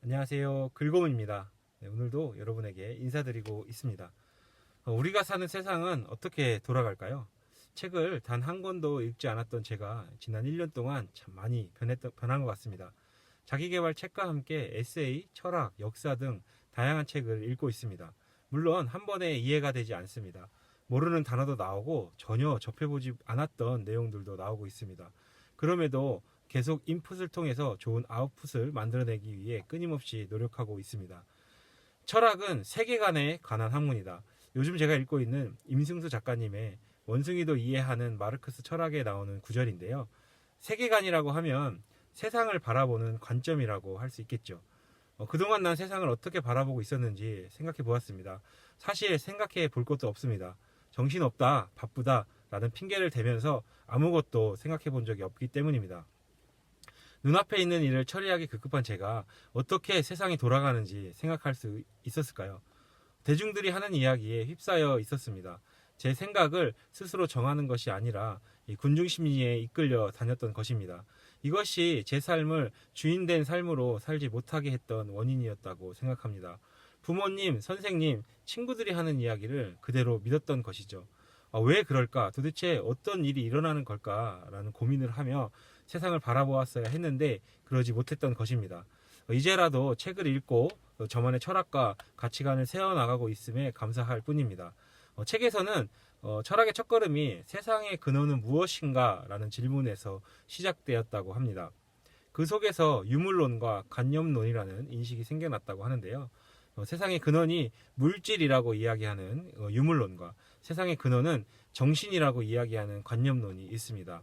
안녕하세요. 글곰입니다. 네, 오늘도 여러분에게 인사드리고 있습니다. 우리가 사는 세상은 어떻게 돌아갈까요? 책을 단 한 권도 읽지 않았던 제가 지난 1년 동안 참 많이 변한 것 같습니다. 자기계발 책과 함께 에세이, 철학, 역사 등 다양한 책을 읽고 있습니다. 물론 한 번에 이해가 되지 않습니다. 모르는 단어도 나오고 전혀 접해보지 않았던 내용들도 나오고 있습니다. 그럼에도 계속 인풋을 통해서 좋은 아웃풋을 만들어내기 위해 끊임없이 노력하고 있습니다. 철학은 세계관에 관한 학문이다. 요즘 제가 읽고 있는 임승수 작가님의 원숭이도 이해하는 마르크스 철학에 나오는 구절인데요. 세계관이라고 하면 세상을 바라보는 관점이라고 할 수 있겠죠. 그동안 난 세상을 어떻게 바라보고 있었는지 생각해 보았습니다. 사실 생각해 볼 것도 없습니다. 정신없다, 바쁘다 라는 핑계를 대면서 아무것도 생각해 본 적이 없기 때문입니다. 눈앞에 있는 일을 처리하기 급급한 제가 어떻게 세상이 돌아가는지 생각할 수 있었을까요? 대중들이 하는 이야기에 휩싸여 있었습니다. 제 생각을 스스로 정하는 것이 아니라 군중심리에 이끌려 다녔던 것입니다. 이것이 제 삶을 주인된 삶으로 살지 못하게 했던 원인이었다고 생각합니다. 부모님, 선생님, 친구들이 하는 이야기를 그대로 믿었던 것이죠. 왜 그럴까? 도대체 어떤 일이 일어나는 걸까라는 고민을 하며 세상을 바라보았어야 했는데 그러지 못했던 것입니다. 이제라도 책을 읽고 저만의 철학과 가치관을 세워나가고 있음에 감사할 뿐입니다. 책에서는 철학의 첫걸음이 세상의 근원은 무엇인가 라는 질문에서 시작되었다고 합니다. 그 속에서 유물론과 관념론이라는 인식이 생겨났다고 하는데요. 세상의 근원이 물질이라고 이야기하는 유물론과 세상의 근원은 정신이라고 이야기하는 관념론이 있습니다.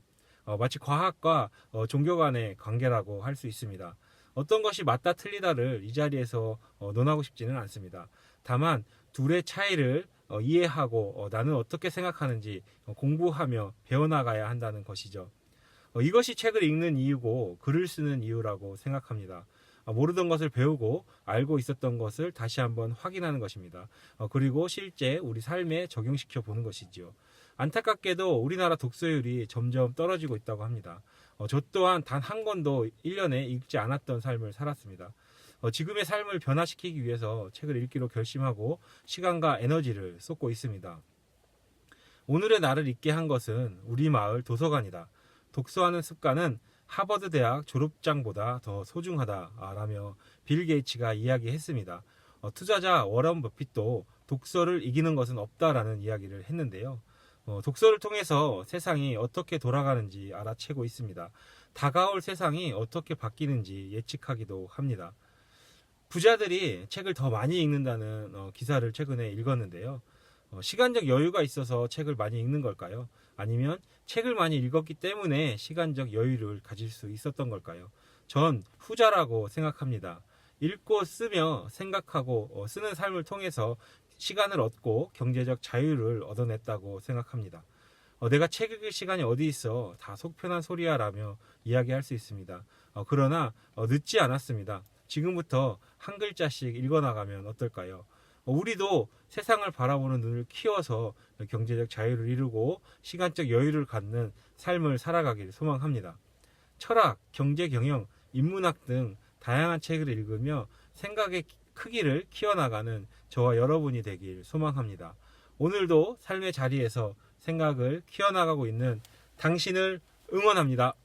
마치 과학과 종교 간의 관계라고 할 수 있습니다. 어떤 것이 맞다 틀리다를 이 자리에서 논하고 싶지는 않습니다. 다만 둘의 차이를 이해하고 나는 어떻게 생각하는지 공부하며 배워나가야 한다는 것이죠. 이것이 책을 읽는 이유고 글을 쓰는 이유라고 생각합니다. 모르던 것을 배우고 알고 있었던 것을 다시 한번 확인하는 것입니다. 그리고 실제 우리 삶에 적용시켜 보는 것이죠. 안타깝게도 우리나라 독서율이 점점 떨어지고 있다고 합니다. 저 또한 단 한 권도 1년에 읽지 않았던 삶을 살았습니다. 지금의 삶을 변화시키기 위해서 책을 읽기로 결심하고 시간과 에너지를 쏟고 있습니다. 오늘의 나를 읽게 한 것은 우리 마을 도서관이다. 독서하는 습관은 하버드 대학 졸업장보다 더 소중하다라며 빌 게이츠가 이야기했습니다. 투자자 워런 버핏도 독서를 이기는 것은 없다라는 이야기를 했는데요. 독서를 통해서 세상이 어떻게 돌아가는지 알아채고 있습니다. 다가올 세상이 어떻게 바뀌는지 예측하기도 합니다. 부자들이 책을 더 많이 읽는다는 기사를 최근에 읽었는데요. 시간적 여유가 있어서 책을 많이 읽는 걸까요? 아니면 책을 많이 읽었기 때문에 시간적 여유를 가질 수 있었던 걸까요? 전 후자라고 생각합니다. 읽고 쓰며 생각하고 쓰는 삶을 통해서 시간을 얻고 경제적 자유를 얻어냈다고 생각합니다. 내가 책 읽을 시간이 어디 있어? 다 속편한 소리야 라며 이야기할 수 있습니다. 그러나 늦지 않았습니다. 지금부터 한 글자씩 읽어나가면 어떨까요? 우리도 세상을 바라보는 눈을 키워서 경제적 자유를 이루고 시간적 여유를 갖는 삶을 살아가길 소망합니다. 철학, 경제, 경영, 인문학 등 다양한 책을 읽으며 생각의 크기를 키워나가는 저와 여러분이 되길 소망합니다. 오늘도 삶의 자리에서 생각을 키워나가고 있는 당신을 응원합니다.